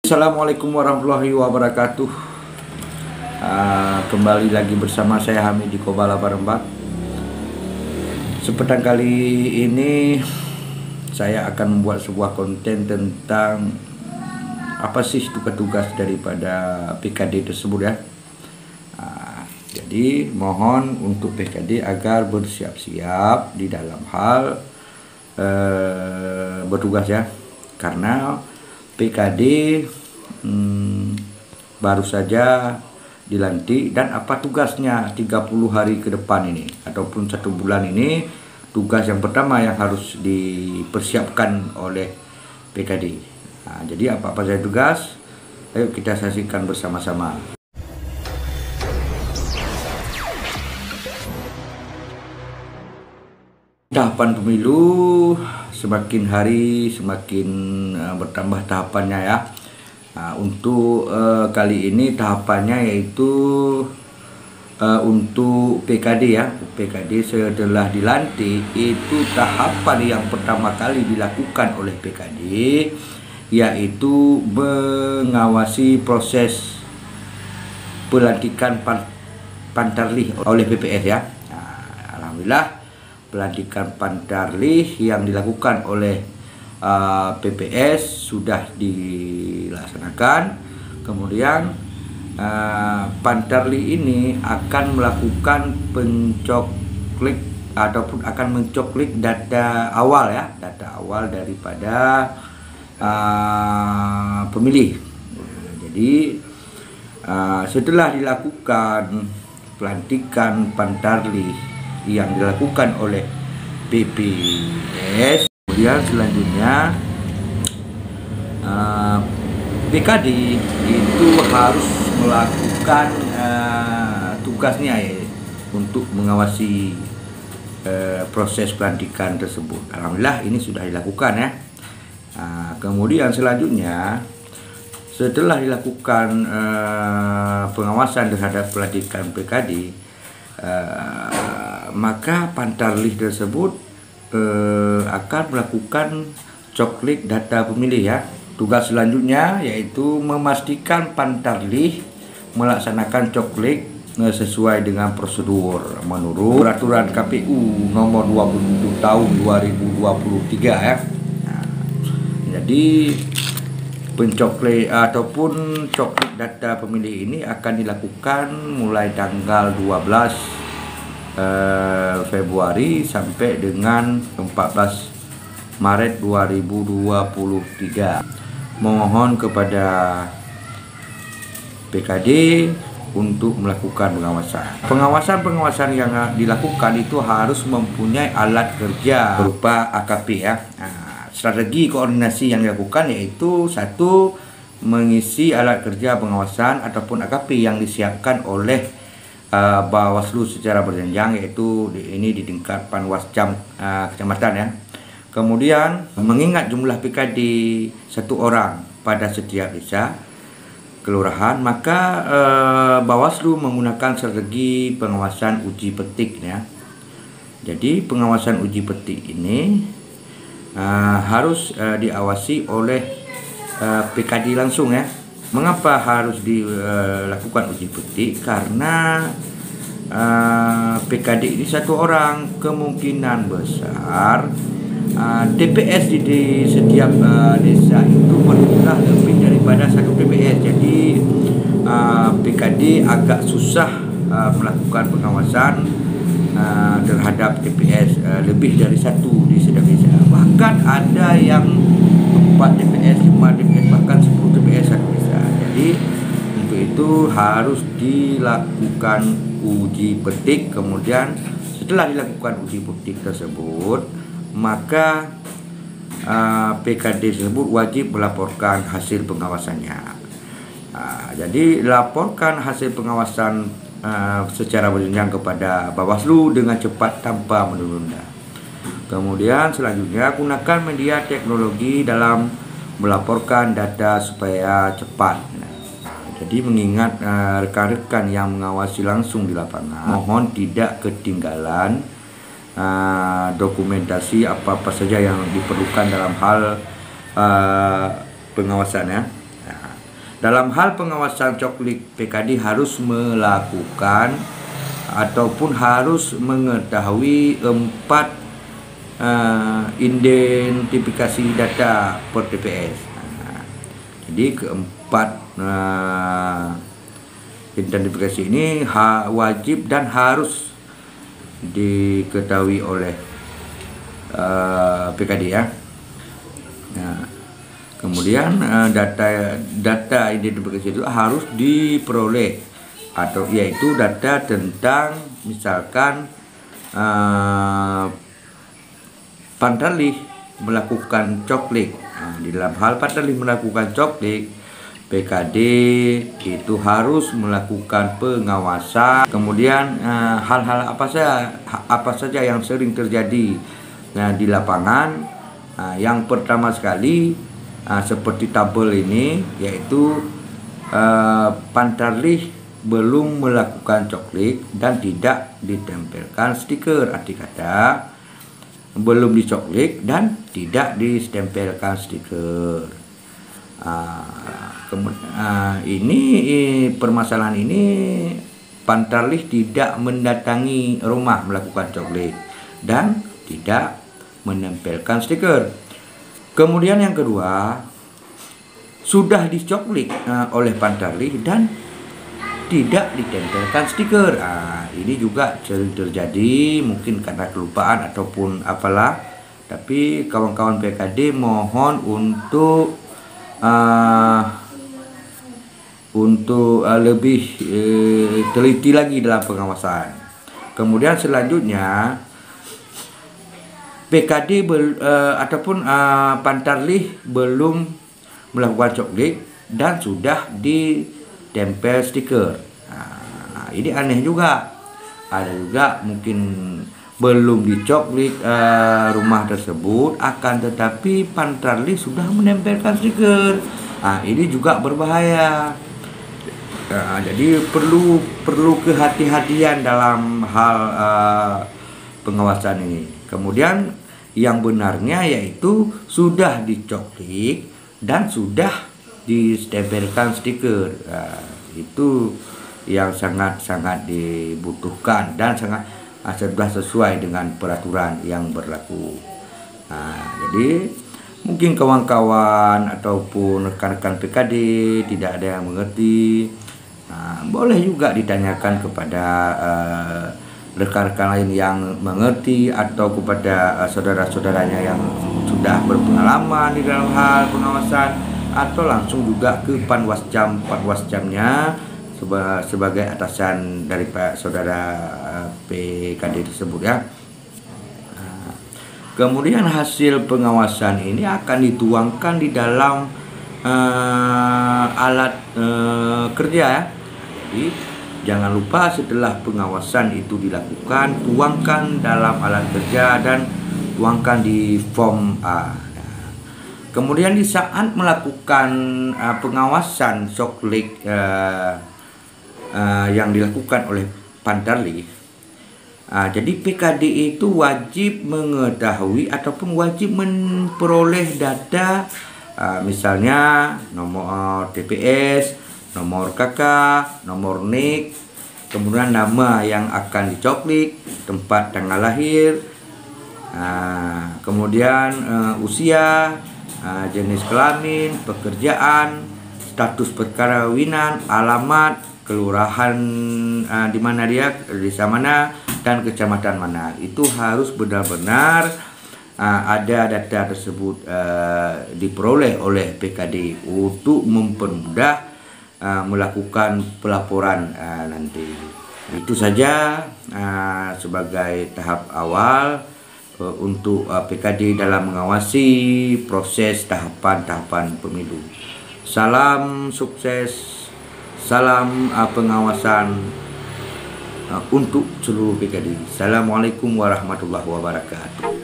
Assalamualaikum warahmatullahi wabarakatuh. Kembali lagi bersama saya Hamid di Kobala Barembak. Seperti kali ini saya akan membuat sebuah konten tentang apa sih tugas-tugas daripada PKD tersebut ya. Jadi mohon untuk PKD agar bersiap-siap di dalam hal bertugas ya, karena PKD baru saja dilantik dan apa tugasnya 30 hari ke depan ini ataupun 1 bulan ini. Tugas yang pertama yang harus dipersiapkan oleh PKD. Jadi apa saja tugas? Ayo kita saksikan bersama-sama. Tahapan pemilu semakin hari semakin bertambah tahapannya ya. Untuk kali ini tahapannya yaitu untuk PKD ya. PKD setelah dilantik itu tahapan yang pertama kali dilakukan oleh PKD yaitu mengawasi proses pelantikan Pantarlih oleh BPS ya. Alhamdulillah pelantikan Pantarlih yang dilakukan oleh PPS sudah dilaksanakan. Kemudian Pantarlih ini akan melakukan pencoklik ataupun akan mencoklik data awal ya, data awal daripada pemilih. Jadi setelah dilakukan pelantikan Pantarlih yang dilakukan oleh PPS, kemudian selanjutnya PKD itu harus melakukan tugasnya ya, untuk mengawasi proses pelantikan tersebut. Alhamdulillah ini sudah dilakukan ya. Kemudian selanjutnya setelah dilakukan pengawasan terhadap pelantikan PKD, maka Pantarlih tersebut akan melakukan coklik data pemilih ya. Tugas selanjutnya yaitu memastikan Pantarlih melaksanakan coklik sesuai dengan prosedur menurut peraturan KPU nomor 27 tahun 2023 ya. Jadi pencoklik ataupun coklik data pemilih ini akan dilakukan mulai tanggal 12 Februari sampai dengan 14 Maret 2023. Mohon kepada PKD untuk melakukan pengawasan yang dilakukan itu harus mempunyai alat kerja berupa AKP ya. Strategi koordinasi yang dilakukan yaitu satu, mengisi alat kerja pengawasan ataupun AKP yang disiapkan oleh Bawaslu secara berjenjang, yaitu ini di tingkat Panwascam kecamatan ya. Kemudian mengingat jumlah PKD 1 orang pada setiap desa kelurahan, maka Bawaslu menggunakan strategi pengawasan uji petik ya. Jadi pengawasan uji petik ini harus diawasi oleh PKD langsung ya. Mengapa harus dilakukan uji petik? Karena PKD ini 1 orang, kemungkinan besar TPS di setiap desa itu berjumlah lebih daripada 1 TPS. Jadi PKD agak susah melakukan pengawasan terhadap TPS lebih dari 1 di setiap desa. Bahkan ada yang 4 TPS, 5 TPS, bahkan 10 TPS 1 desa. Jadi untuk itu harus dilakukan uji petik. Kemudian setelah dilakukan uji petik tersebut, maka PKD tersebut wajib melaporkan hasil pengawasannya. Jadi laporkan hasil pengawasan secara berjenjang kepada Bawaslu dengan cepat tanpa menunda. Kemudian selanjutnya gunakan media teknologi dalam melaporkan data supaya cepat. Jadi mengingat rekan-rekan yang mengawasi langsung di lapangan, mohon tidak ketinggalan dokumentasi apa-apa saja yang diperlukan dalam hal pengawasannya. Dalam hal pengawasan coklik, PKD harus melakukan ataupun harus mengetahui 4 identifikasi data per TPS. Jadi keempat identifikasi ini wajib dan harus diketahui oleh PKD ya. Nah, kemudian data identifikasi itu harus diperoleh, atau yaitu data tentang misalkan Pantarlih melakukan coklik. Nah, di dalam hal Pantarlih melakukan coklik, PKD itu harus melakukan pengawasan. Kemudian hal-hal apa saja yang sering terjadi di lapangan. Yang pertama sekali seperti tabel ini, yaitu Pantarlih belum melakukan coklik dan tidak ditempelkan stiker. Arti kata belum dicoklik dan tidak ditempelkan stiker. Ini permasalahan ini Pantarlih tidak mendatangi rumah melakukan coklik dan tidak menempelkan stiker. Kemudian yang kedua, sudah dicoklik oleh Pantarlih dan tidak ditempelkan stiker. Ini juga sering terjadi, mungkin karena kelupaan ataupun apalah. Tapi kawan-kawan PKD mohon untuk lebih teliti lagi dalam pengawasan. Kemudian selanjutnya PKD ataupun Pantarlih belum melakukan coklik dan sudah ditempel stiker. Ini aneh juga. Ada juga mungkin belum dicoklik rumah tersebut, akan tetapi Pantarlih sudah menempelkan stiker. Ini juga berbahaya. Jadi perlu kehati-hatian dalam hal pengawasan ini. Kemudian yang benarnya yaitu sudah dicoklik dan sudah ditempelkan stiker. Itu yang sangat-sangat dibutuhkan dan sudah sesuai dengan peraturan yang berlaku. Jadi mungkin kawan-kawan ataupun rekan-rekan PKD tidak ada yang mengerti, boleh juga ditanyakan kepada rekan-rekan lain yang mengerti atau kepada saudara-saudaranya yang sudah berpengalaman di dalam hal pengawasan, atau langsung juga ke Panwascamnya sebagai atasan dari saudara PKD tersebut ya. Kemudian hasil pengawasan ini akan dituangkan di dalam alat kerja ya. Jadi jangan lupa setelah pengawasan itu dilakukan, tuangkan dalam alat kerja dan tuangkan di form A. Kemudian di saat melakukan pengawasan coklik yang dilakukan oleh Pantarlih, jadi PKD itu wajib mengetahui ataupun wajib memperoleh data, misalnya nomor TPS, nomor KK, nomor NIK, kemudian nama yang akan dicoklik, tempat tanggal lahir, kemudian usia, jenis kelamin, pekerjaan, status perkawinan, alamat, kelurahan di mana dia, desa mana, dan kecamatan mana. Itu harus benar-benar ada data tersebut diperoleh oleh PKD untuk mempermudah melakukan pelaporan nanti. Itu saja sebagai tahap awal untuk PKD dalam mengawasi proses tahapan-tahapan pemilu. Salam sukses, salam pengawasan untuk seluruh PKD. Assalamualaikum warahmatullahi wabarakatuh.